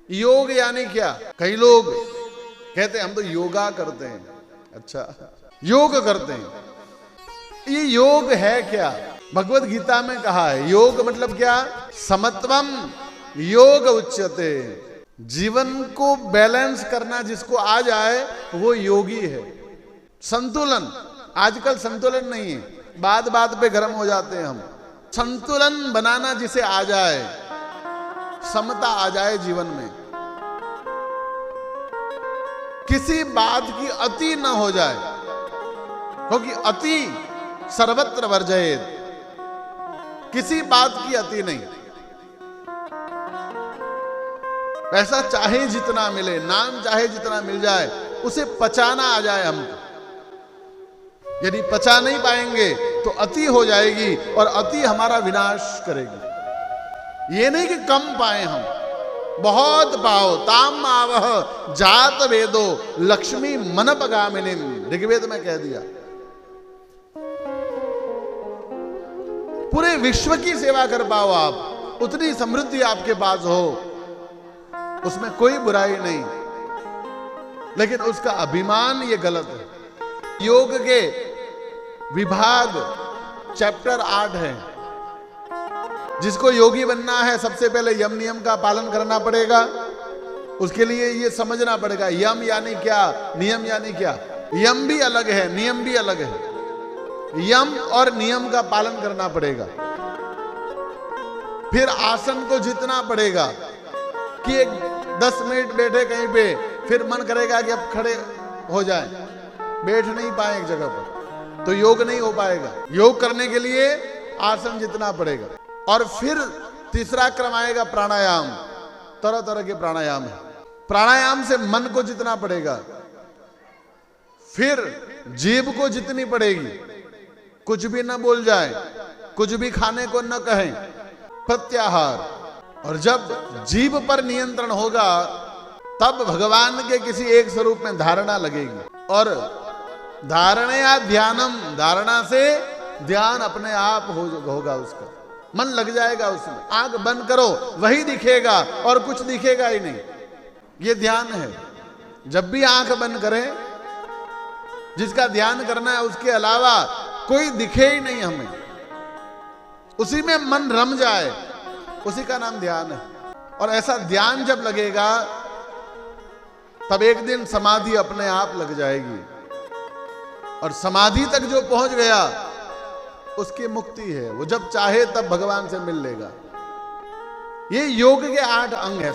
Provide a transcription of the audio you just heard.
योग यानी क्या? कई लोग कहते हैं हम तो योगा करते हैं। अच्छा, योग करते हैं, ये योग है क्या? भगवत गीता में कहा है योग मतलब क्या? समत्वम योग उच्यते। जीवन को बैलेंस करना जिसको आ जाए वो योगी है। संतुलन, आजकल संतुलन नहीं है, बात बात पे गर्म हो जाते हैं हम। संतुलन बनाना जिसे आ जाए, समता आ जाए जीवन में, किसी बात की अति न हो जाए, क्योंकि अति सर्वत्र वर्जयेत, किसी बात की अति नहीं। पैसा चाहे जितना मिले, नाम चाहे जितना मिल जाए, उसे पचाना आ जाए हमको। यदि पचा नहीं पाएंगे तो अति हो जाएगी और अति हमारा विनाश करेगी। ये नहीं कि कम पाए हम, बहुत पाओ। ताम आवह जात वेदो लक्ष्मी मनपगामिनी, ऋग्वेद में कह दिया। पूरे विश्व की सेवा कर पाओ आप, उतनी समृद्धि आपके पास हो, उसमें कोई बुराई नहीं, लेकिन उसका अभिमान ये गलत है। योग के विभाग चैप्टर 8 है। जिसको योगी बनना है सबसे पहले यम नियम का पालन करना पड़ेगा। उसके लिए ये समझना पड़ेगा यम यानी क्या, नियम यानी क्या। यम भी अलग है, नियम भी अलग है। यम और नियम का पालन करना पड़ेगा। फिर आसन को जीतना पड़ेगा कि एक 10 मिनट बैठे कहीं पे, फिर मन करेगा कि अब खड़े हो जाए, बैठ नहीं पाए एक जगह पर, तो योग नहीं हो पाएगा। योग करने के लिए आसन जीतना पड़ेगा। और फिर तीसरा क्रम आएगा प्राणायाम। तरह तरह के प्राणायाम है। प्राणायाम से मन को जीतना पड़ेगा। फिर जीभ को जीतनी पड़ेगी, कुछ भी न बोल जाए, कुछ भी खाने को न कहें, प्रत्याहार। और जब जीभ पर नियंत्रण होगा तब भगवान के किसी एक स्वरूप में धारणा लगेगी। और धारणया ध्यानम, धारणा से ध्यान अपने आप होगा, उसका मन लग जाएगा उसमें। आंख बंद करो वही दिखेगा और कुछ दिखेगा ही नहीं। ये ध्यान है। जब भी आंख बंद करें, जिसका ध्यान करना है उसके अलावा कोई दिखे ही नहीं हमें, उसी में मन रम जाए, उसी का नाम ध्यान है। और ऐसा ध्यान जब लगेगा तब एक दिन समाधि अपने आप लग जाएगी। और समाधि तक जो पहुंच गया उसकी मुक्ति है। वो जब चाहे तब भगवान से मिल लेगा। ये योग के 8 अंग है।